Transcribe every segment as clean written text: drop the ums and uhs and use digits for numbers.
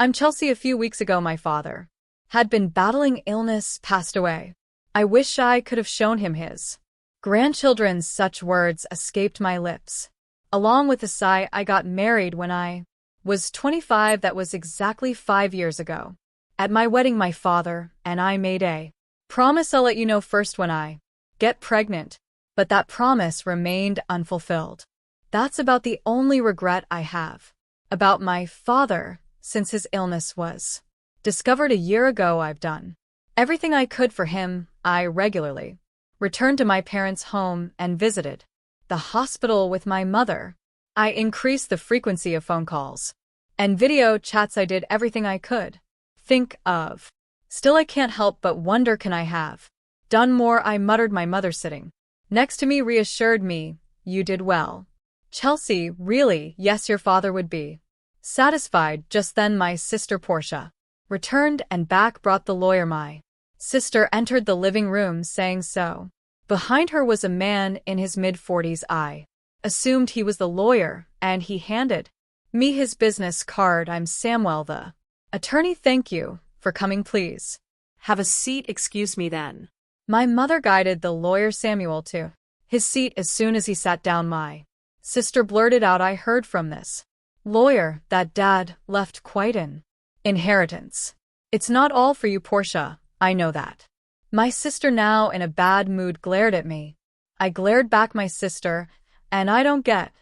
I'm Chelsea. A few weeks ago my father had been battling illness, passed away. I wish I could have shown him his grandchildren. Such words escaped my lips. Along with a sigh, I got married when I was 25. That was exactly 5 years ago. At my wedding my father and I made a promise. I'll let you know first when I get pregnant. But that promise remained unfulfilled. That's about the only regret I have about my father since his illness was discovered a year ago. I've done everything I could for him. I regularly returned to my parents' home and visited the hospital with my mother. I increased the frequency of phone calls and video chats. I did everything I could think of. Still, I can't help but wonder, can I have done more? I muttered. My mother, sitting next to me, reassured me. You did well, Chelsea. Really? Yes, your father would be satisfied. Just then my sister Portia returned and back brought the lawyer. My sister entered the living room saying so. Behind her was a man in his mid-40s. I assumed he was the lawyer, and he handed me his business card. I'm Samuel, the attorney. Thank you for coming. Please have a seat. Excuse me then. My mother guided the lawyer Samuel to his seat. As soon as he sat down, my sister blurted out, I heard from this lawyer that Dad left quite an inheritance. It's not all for you, Portia. I know that. My sister, now in a bad mood, glared at me. I glared back. My sister and I don't get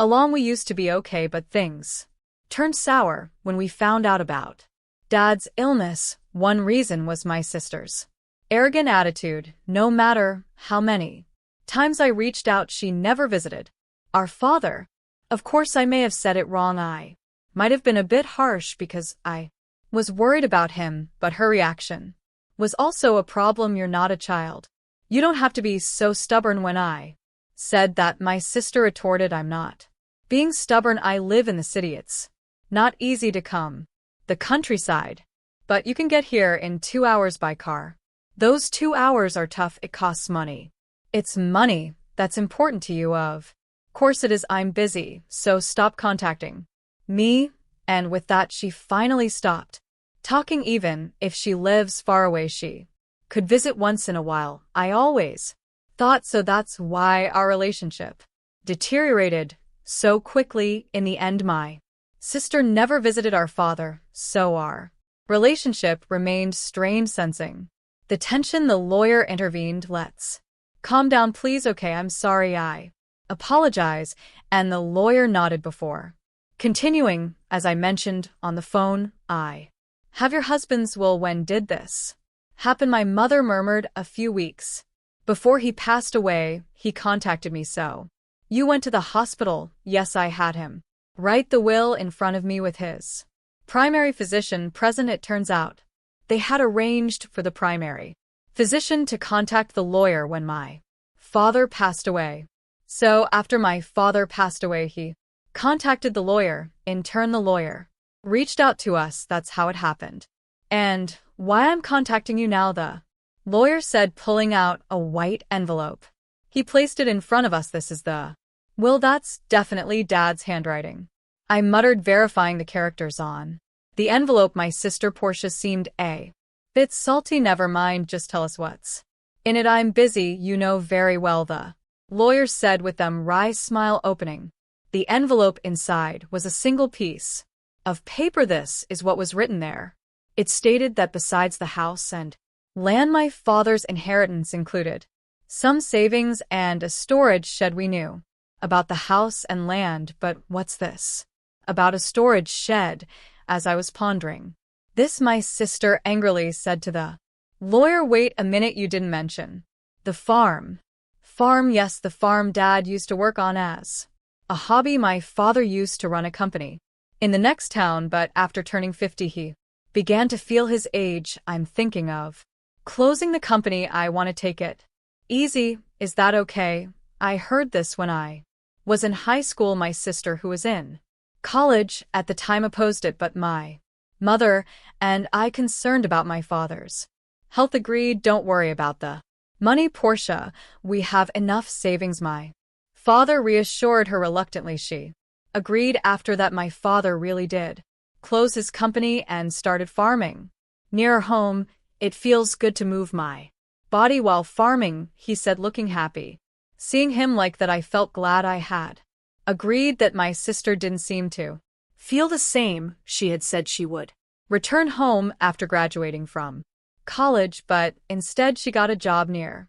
along. We used to be okay, but things turned sour when we found out about Dad's illness. One reason was my sister's arrogant attitude. No matter how many times I reached out, she never visited our father. Of course, I may have said it wrong. I might have been a bit harsh because I was worried about him, but her reaction was also a problem. You're not a child. You don't have to be so stubborn. When I said that, my sister retorted, I'm not being stubborn. I live in the city. It's not easy to come the countryside, but you can get here in 2 hours by car. Those 2 hours are tough. It costs money. It's money that's important to you. Of course it is. I'm busy, so stop contacting me. And with that, she finally stopped talking. Even if she lives far away, she could visit once in a while. I always thought so. That's why our relationship deteriorated so quickly. In the end, my sister never visited our father, so our relationship remained strained. Sensing the tension, the lawyer intervened. Let's calm down, please. Okay, I'm sorry. I apologize. And the lawyer nodded before continuing. As I mentioned on the phone, I have your husband's will. When did this happen? My mother murmured, a few weeks before he passed away. He contacted me. So you went to the hospital? Yes, I had him write the will in front of me with his primary physician present. It turns out they had arranged for the primary physician to contact the lawyer when my father passed away. So after my father passed away, he contacted the lawyer. In turn, the lawyer reached out to us. That's how it happened. And why I'm contacting you now, the lawyer said, pulling out a white envelope. He placed it in front of us. This is the will. That's definitely Dad's handwriting, I muttered, verifying the characters on the envelope. My sister Portia seemed a bit salty. Never mind, just tell us what's in it. I'm busy, you know very well, the lawyer said with a wry smile, opening the envelope. Inside was a single piece of paper. This is what was written there. It stated that besides the house and land, my father's inheritance included some savings and a storage shed. We knew about the house and land, but what's this about a storage shed? As I was pondering this, my sister angrily said to the lawyer, wait a minute, you didn't mention the farm. Farm? Yes, the farm Dad used to work on as a hobby. My father used to run a company in the next town, but after turning 50, he began to feel his age. I'm thinking of closing the company. I want to take it easy. Is that okay? I heard this when I was in high school. My sister, who was in college at the time, opposed it, but my mother and I, concerned about my father's health, agreed. Don't worry about the money, Portia. We have enough savings. My father reassured her reluctantly. She agreed. After that, my father really did closed his company and started farming. Near home, it feels good to move my body while farming, he said, looking happy. Seeing him like that, I felt glad I had agreed that my sister didn't seem to Feel the same, she had said she would. return home after graduating from college, but instead she got a job near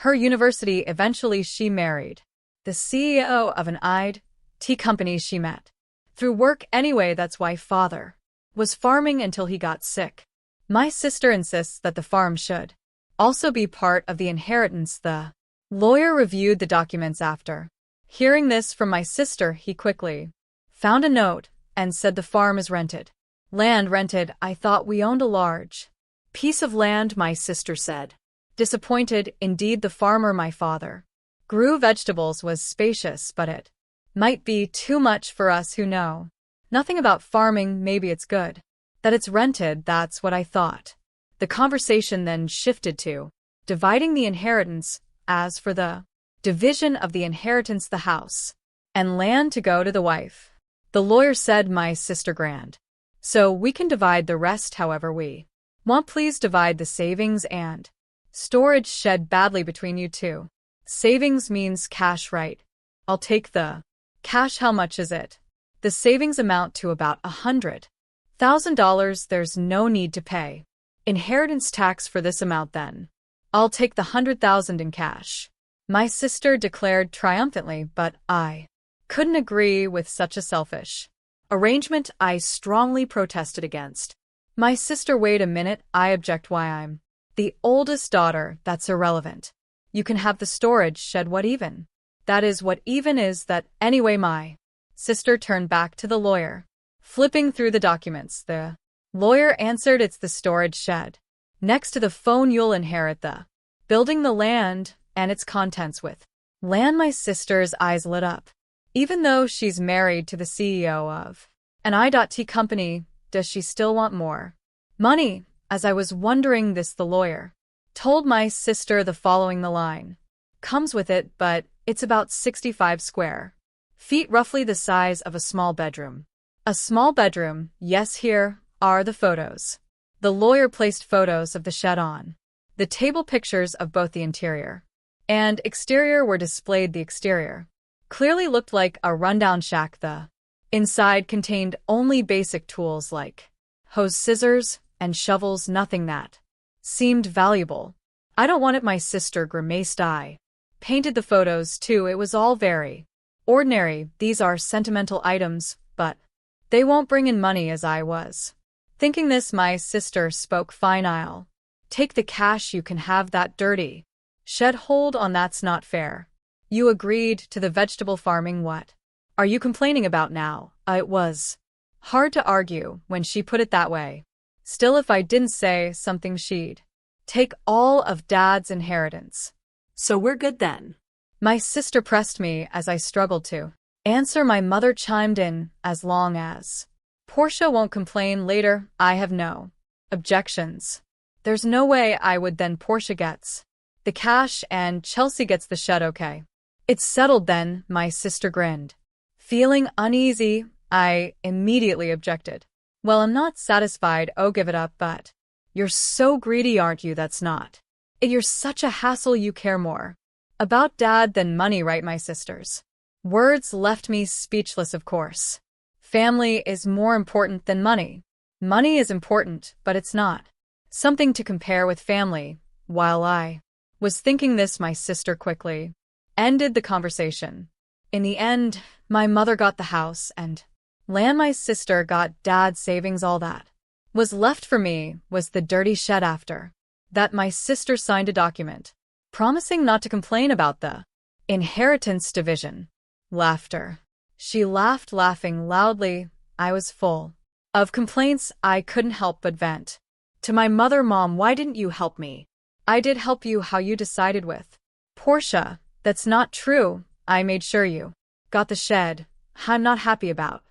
her university. Eventually she married the CEO of an IT company she met through work. Anyway, that's why father was farming until he got sick. My sister insists that the farm should also be part of the inheritance. The lawyer reviewed the documents. After hearing this from my sister, he quickly found a note and said the farm is rented. Land rented? I thought we owned a large Piece of land, my sister said. disappointed. Indeed, the farmer my father grew vegetables was spacious, but it might be too much for us who know nothing about farming. Maybe it's good that it's rented. That's what I thought. The conversation then shifted to dividing the inheritance. As for the division of the inheritance, the house and land to go to the wife, the lawyer said. My sister grand. So we can divide the rest however we want. Please divide the savings and storage shed badly between you two. Savings means cash, right? I'll take the cash. How much is it? The savings amount to about $100,000. There's no need to pay inheritance tax for this amount then. I'll take the $100,000 in cash, my sister declared triumphantly, but I couldn't agree with such a selfish arrangement. I strongly protested against my sister. Wait a minute, I object. Why? I'm the oldest daughter. That's irrelevant. You can have the storage shed. What even? That is what even is that anyway. My sister turned back to the lawyer, flipping through the documents. The lawyer answered, it's the storage shed next to the phone. You'll inherit the building, the land, and its contents with land. My sister's eyes lit up. Even though she's married to the CEO of an IT company, does she still want more money? As I was wondering this, the lawyer told my sister the following. The line comes with it, but it's about 65 square feet, roughly the size of a small bedroom. A small bedroom, yes. Here are the photos. The lawyer placed photos of the shed on the table. Pictures of both the interior and exterior were displayed. The exterior clearly looked like a rundown shack. The inside contained only basic tools like hoes, scissors, and shovels. Nothing that seemed valuable. I don't want it, my sister grimaced. I painted the photos too. It was all very ordinary. These are sentimental items, but they won't bring in money. As I was thinking this, my sister spoke. Fine, I'll take the cash. You can have that dirty shed. Hold on, that's not fair. You agreed to the vegetable farming. What are you complaining about now? It was hard to argue when she put it that way. Still, if I didn't say something, she'd take all of Dad's inheritance. So we're good then. My sister pressed me as I struggled to answer. My mother chimed in, as long as Portia won't complain later, I have no objections. There's no way I would. Then Portia gets the cash and Chelsea gets the shed. Okay. It's settled then, my sister grinned. Feeling uneasy, I immediately objected. Well, I'm not satisfied. Oh, give it up. But you're so greedy, aren't you? That's not it. You're such a hassle. You care more about Dad than money, right? My sister's words left me speechless. Of course, family is more important than money. Money is important, but it's not something to compare with family. While I was thinking this, my sister quickly ended the conversation. In the end, my mother got the house and land. My sister got Dad's savings. All that was left for me was the dirty shed. After that, my sister signed a document promising not to complain about the inheritance division. Laughter. She laughed, laughing loudly. I was full of complaints. I couldn't help but vent to my mother. Mom, why didn't you help me? I did help you. How you decided with Portia? That's not true. I made sure you got the shed. I'm not happy about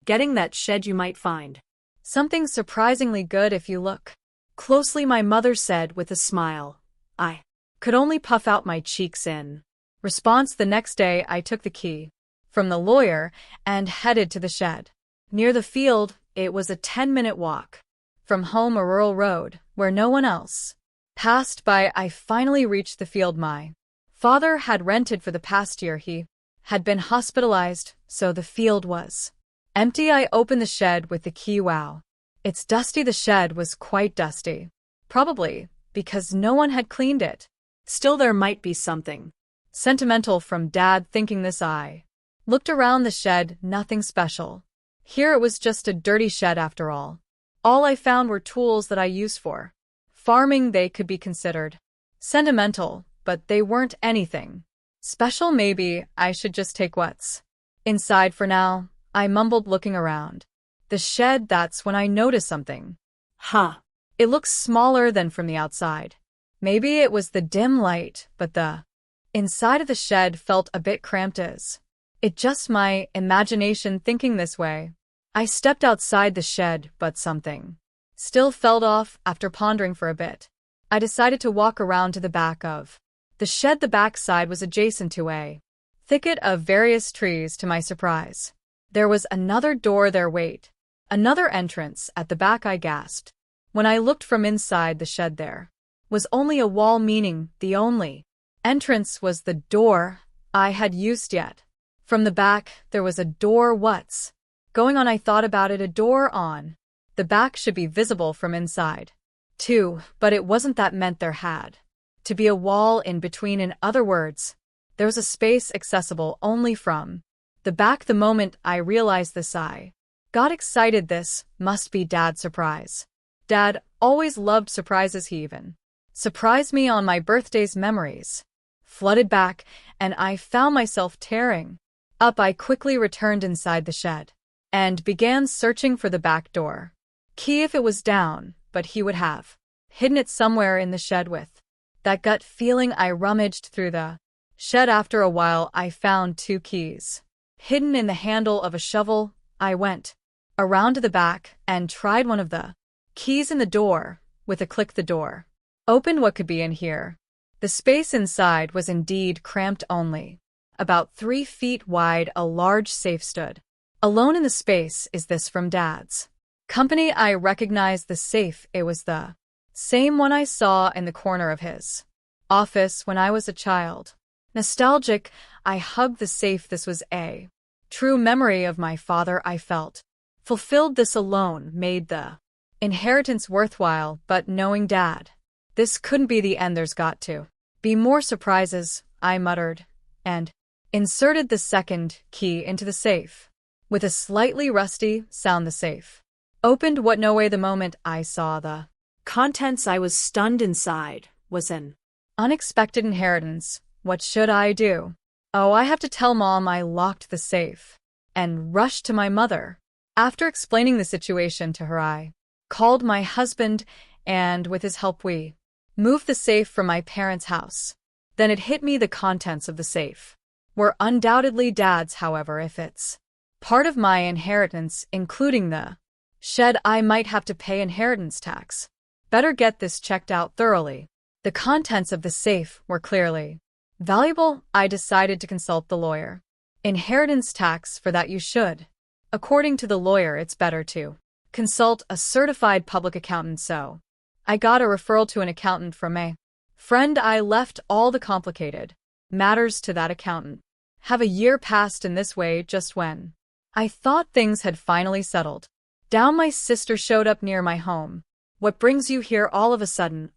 getting that shed. You might find something surprisingly good if you look closely, my mother said with a smile. I could only puff out my cheeks in response. The next day, I took the key from the lawyer and headed to the shed near the field. it was a 10-minute walk. From home, a rural road, where no one else passed by. I finally reached the field my father had rented for the past year. He had been hospitalized, so the field was empty. I opened the shed with the key. Wow. It's dusty. The shed was quite dusty. Probably because no one had cleaned it. Still, there might be something sentimental from Dad thinking this. I looked around the shed, nothing special. Here it was just a dirty shed after all. All I found were tools that I use for farming. They could be considered sentimental, but they weren't anything special. Maybe I should just take what's inside for now, I mumbled, looking around the shed. That's when I noticed something. Huh. It looks smaller than from the outside. Maybe it was the dim light, but the inside of the shed felt a bit cramped. Is it just my imagination thinking this way? I stepped outside the shed, but something still felt off. After pondering for a bit, I decided to walk around to the back of the shed. The back side was adjacent to a thicket of various trees. To my surprise, there was another door there. Wait, another entrance at the back, I gasped. When I looked from inside the shed, there was only a wall, meaning the only entrance was the door I had used. Yet from the back, there was a door. What's going on? I thought about it. A door on the back should be visible from inside, too, but it wasn't. That meant there had to be a wall in between. In other words, there was a space accessible only from the back. The moment I realized this, I got excited. This must be Dad's surprise. Dad always loved surprises. He even surprised me on my birthdays. Memories flooded back, and I found myself tearing up. I quickly returned inside the shed and began searching for the back door key. If it was down, but he would have hidden it somewhere in the shed. With that gut feeling, I rummaged through the shed. After a while, I found 2 keys hidden in the handle of a shovel. I went around to the back and tried one of the keys in the door. With a click, the door opened. What could be in here? The space inside was indeed cramped. Only about 3 feet wide, a large safe stood alone in the space. Is this from Dad's company? I recognized the safe. It was the same one I saw in the corner of his office when I was a child. Nostalgic, I hugged the safe. This was a true memory of my father. I felt fulfilled. This alone made the inheritance worthwhile, but knowing Dad, this couldn't be the end. There's got to be more surprises, I muttered, and inserted the second key into the safe. With a slightly rusty sound, the safe opened. What? No way. The moment I saw the contents, I was stunned. Inside was an unexpected inheritance. What should I do? Oh, I have to tell Mom. I locked the safe and rushed to my mother. After explaining the situation to her, I called my husband, and with his help, we moved the safe from my parents' house. Then it hit me, the contents of the safe were undoubtedly Dad's. However, if it's part of my inheritance, including the shed, I might have to pay inheritance tax. Better get this checked out thoroughly. The contents of the safe were clearly valuable. I decided to consult the lawyer. Inheritance tax, for that you should. According to the lawyer, it's better to consult a certified public accountant, so I got a referral to an accountant from a friend. I left all the complicated matters to that accountant. Have a year passed in this way. Just when I thought things had finally settled down, my sister showed up near my home. What brings you here all of a sudden?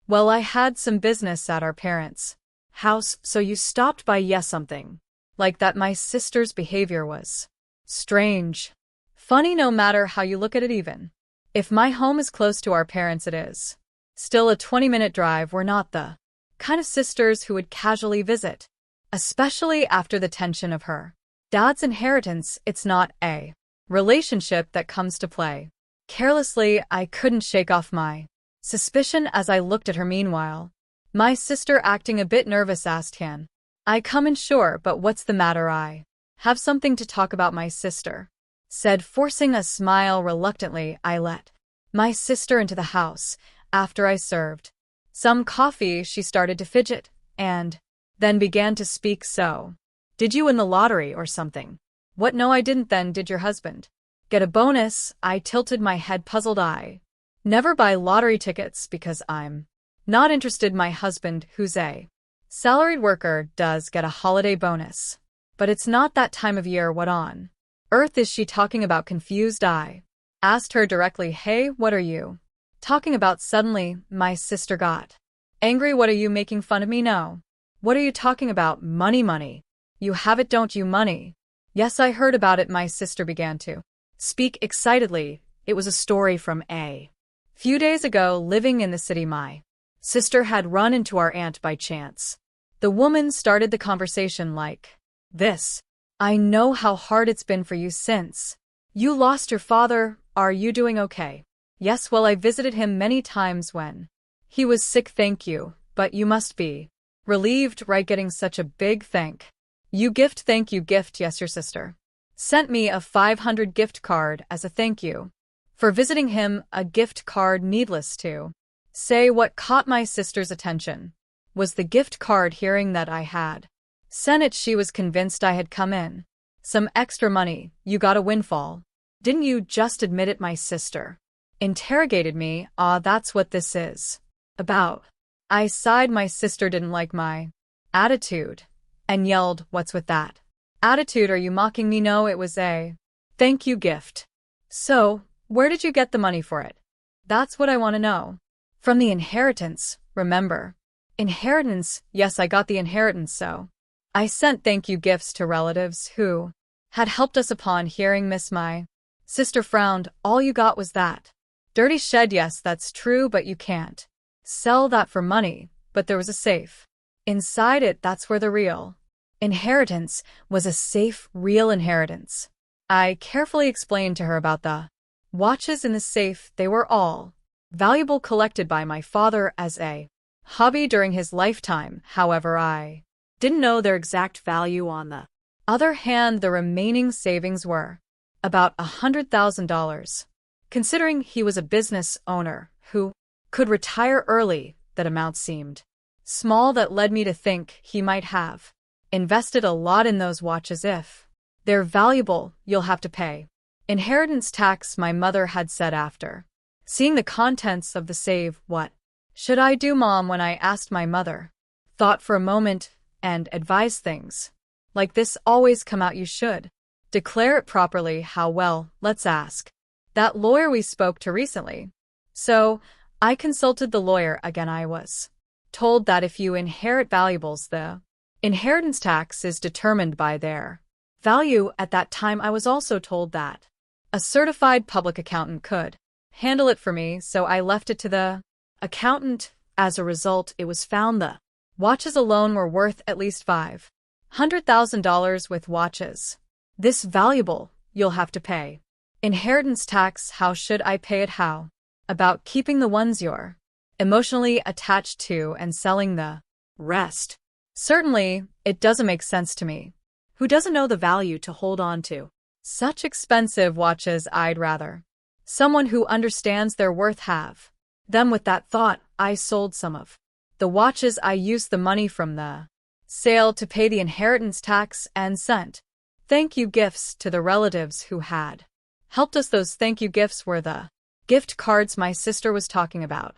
Well, I had some business at our parents' house, so you stopped by. Yes, something like that. My sister's behavior was strange. Funny, no matter how you look at it. Even if my home is close to our parents, it is still a 20-minute drive. We're not the kind of sisters who would casually visit, especially after the tension of her Dad's inheritance. It's not a relationship that comes to play carelessly. I couldn't shake off my suspicion as I looked at her. Meanwhile, my sister, acting a bit nervous, asked, "Can I come in?" "Sure, but what's the matter?" "I have something to talk about," my sister said, forcing a smile. Reluctantly, I let my sister into the house. After I served some coffee, she started to fidget, and then began to speak. "So, did you win the lottery or something?" "What? No, I didn't." "Then did your husband Get a bonus, I tilted my head puzzled eye. Never buy lottery tickets because I'm not interested. My husband, who's a salaried worker, does get a holiday bonus. But it's not that time of year. What on earth is she talking about? Confused, I asked her directly. Hey, what are you talking about? Suddenly, my sister got angry. What are you making fun of me? No. What are you talking about? Money. You have it, don't you? Money. Yes, I heard about it. My sister began to speak excitedly. It was a story from a few days ago. Living in the city, my sister had run into our aunt by chance. The woman started the conversation like this. I know how hard it's been for you since you lost your father. Are you doing okay? Yes, well, I visited him many times when he was sick. Thank you, but you must be relieved, right? Getting such a big thank you gift. Thank you gift. Yes, your sister sent me a 500 gift card as a thank you for visiting him. A gift card, needless to say. What caught my sister's attention was the gift card. Hearing that I had sent it, she was convinced I had come in some extra money. You got a windfall, didn't you? Just admit it. My sister interrogated me. That's what this is about. I sighed. My sister didn't like my attitude and yelled, what's with that attitude? Are you mocking me? No, it was a thank you gift. So, where did you get the money for it? That's what I want to know. From the inheritance, remember. Inheritance? Yes, I got the inheritance, so I sent thank you gifts to relatives who had helped us. Upon hearing Miss my sister frowned. All you got was that dirty shed? Yes, that's true, but you can't sell that for money. But there was a safe inside it. That's where the real inheritance was. A safe, real inheritance. I carefully explained to her about the watches in the safe. They were all valuable, collected by my father as a hobby during his lifetime. However, I didn't know their exact value. On the other hand, the remaining savings were about $100,000. Considering he was a business owner who could retire early, that amount seemed small. That led me to think he might have invested a lot in those watches. If they're valuable, you'll have to pay inheritance tax, my mother had said after seeing the contents of the save. What should I do, Mom? When I asked, my mother thought for a moment and advised things like this always come out. You should declare it properly. How? Well, let's ask that lawyer we spoke to recently. So, I consulted the lawyer again. I was told that if you inherit valuables, the inheritance tax is determined by their value. At that time, I was also told that a certified public accountant could handle it for me, so I left it to the accountant. As a result, it was found the watches alone were worth at least $500,000 with watches this valuable. You'll have to pay inheritance tax. How should I pay it? How about keeping the ones you're emotionally attached to and selling the rest? Certainly, it doesn't make sense to me. Who doesn't know the value to hold on to such expensive watches? I'd rather someone who understands their worth have them. With that thought, I sold some of the watches. I used the money from the sale to pay the inheritance tax and sent thank you gifts to the relatives who had helped us. Those thank you gifts were the gift cards my sister was talking about.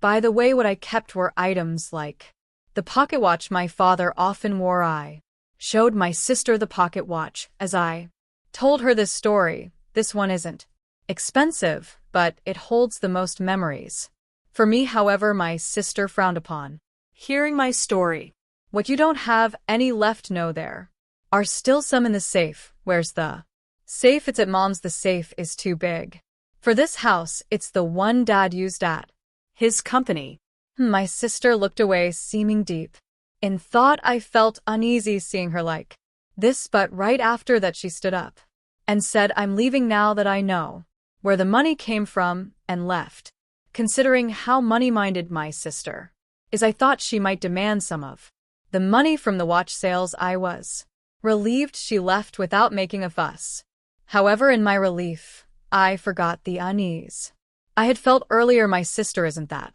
By the way, what I kept were items like the pocket watch my father often wore. I showed my sister the pocket watch as I told her this story. This one isn't expensive, but it holds the most memories for me. However, my sister frowned upon hearing my story. What, you don't have any left? No, there are still some in the safe. Where's the safe? It's at Mom's. The safe is too big for this house. It's the one Dad used at his company. My sister looked away, seeming deep in thought. I felt uneasy seeing her like this, but right after that she stood up and said, I'm leaving now that I know where the money came from, and left. Considering how money-minded my sister is, I thought she might demand some of the money from the watch sales. I was relieved she left without making a fuss. However, in my relief, I forgot the unease I had felt earlier. My sister isn't that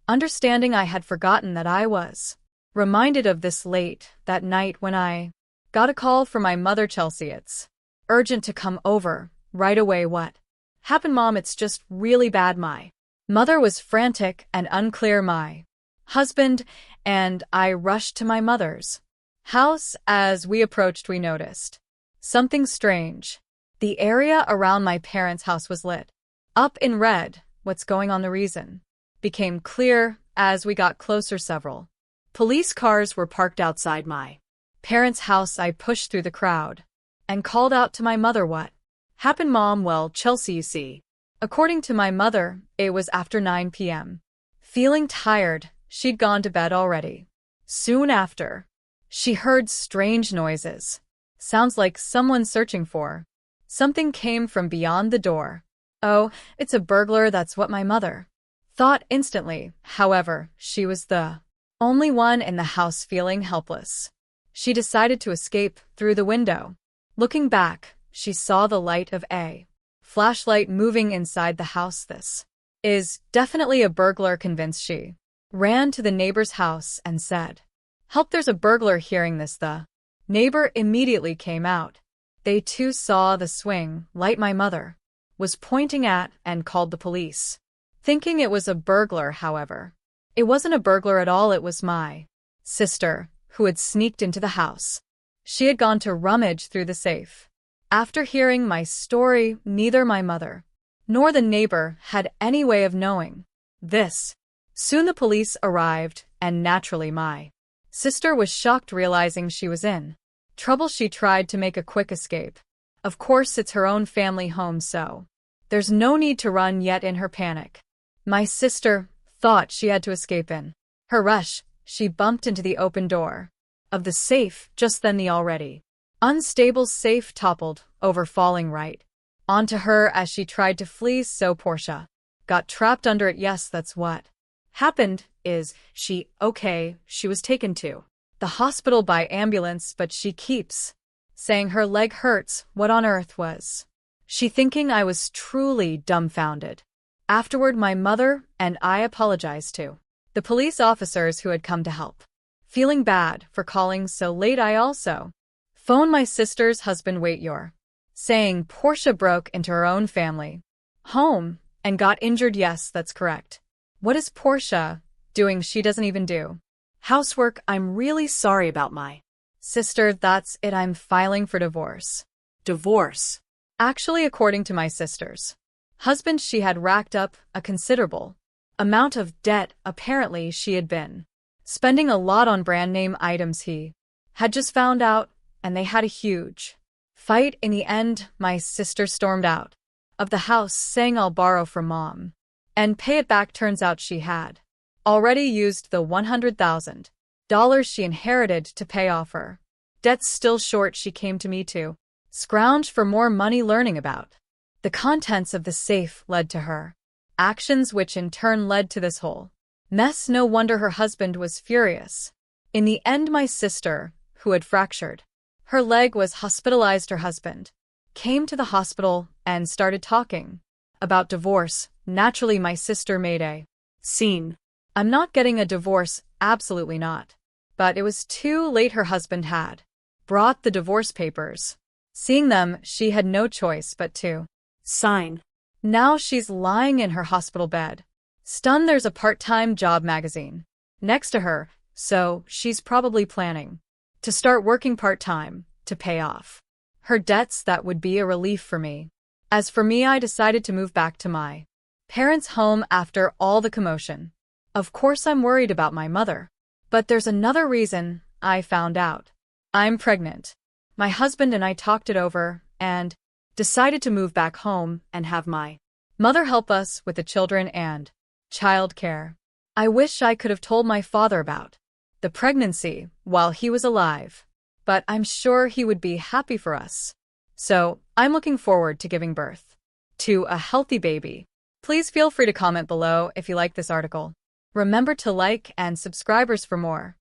understanding. I had forgotten that. I was reminded of this late that night when I got a call from my mother. Chelsea, it's urgent to come over. Right away what? Happened, Mom? It's just really bad. My mother was frantic and unclear. My husband and I rushed to my mother's house. As we approached, we noticed something strange. The area around my parents' house was lit up in red. What's going on? The reason became clear as we got closer. Several police cars were parked outside my parents' house. I pushed through the crowd and called out to my mother. What happened, Mom? Well, Chelsea, you see. According to my mother, it was after 9 p.m. Feeling tired, she'd gone to bed already. Soon after, she heard strange noises. Sounds like someone searching for something came from beyond the door. Oh, it's a burglar. That's what my mother thought instantly. However, she was the only one in the house feeling helpless. She decided to escape through the window. Looking back, she saw the light of a flashlight moving inside the house. This is definitely a burglar. Convinced, she ran to the neighbor's house and said, "Help, there's a burglar." Hearing this, the neighbor immediately came out. They too saw the swing light my mother was pointing at and called the police, thinking it was a burglar. However, it wasn't a burglar at all. It was my sister, who had sneaked into the house. She had gone to rummage through the safe. After hearing my story, neither my mother nor the neighbor had any way of knowing this. Soon the police arrived, and naturally my sister was shocked, realizing she was in trouble. She tried to make a quick escape. Of course, it's her own family home, so there's no need to run. Yet in her panic, my sister thought she had to escape. In her rush, she bumped into the open door of the safe. Just then the already unstable safe toppled over, falling right onto her as she tried to flee. So Portia got trapped under it. Yes, that's what happened. Is she okay? She was taken to the hospital by ambulance, but she keeps saying her leg hurts. What on earth was she thinking? I was truly dumbfounded. Afterward, my mother and I apologized to the police officers who had come to help. Feeling bad for calling so late, I also phoned my sister's husband. Wait, you're saying Portia broke into her own family home and got injured? Yes, that's correct. What is Portia doing? She doesn't even do housework. I'm really sorry about my sister. That's it. I'm filing for divorce. Divorce? Actually, according to my sister's husband, she had racked up a considerable amount of debt. Apparently, she had been spending a lot on brand name items. He had just found out, and they had a huge fight. In the end, my sister stormed out of the house, saying, "I'll borrow from Mom and pay it back." Turns out she had already used the $100,000 she inherited to pay off her debts. Still short, she came to me to scrounge for more money. Learning about the contents of the safe led to her actions, which in turn led to this whole mess. No wonder her husband was furious. In the end, my sister, who had fractured her leg, was hospitalized. Her husband came to the hospital and started talking about divorce. Naturally, my sister made a scene. "I'm not getting a divorce." Absolutely not. But it was too late. Her husband had brought the divorce papers. Seeing them, she had no choice but to sign. Now she's lying in her hospital bed, stunned. There's a part-time job magazine next to her, so she's probably planning to start working part-time to pay off her debts. That would be a relief for me. As for me, I decided to move back to my parents' home after all the commotion. Of course, I'm worried about my mother. But there's another reason. I found out I'm pregnant. My husband and I talked it over and decided to move back home and have my mother help us with the children and child care. I wish I could have told my father about the pregnancy while he was alive, but I'm sure he would be happy for us. So I'm looking forward to giving birth to a healthy baby. Please feel free to comment below if you like this article. Remember to like and subscribe for more.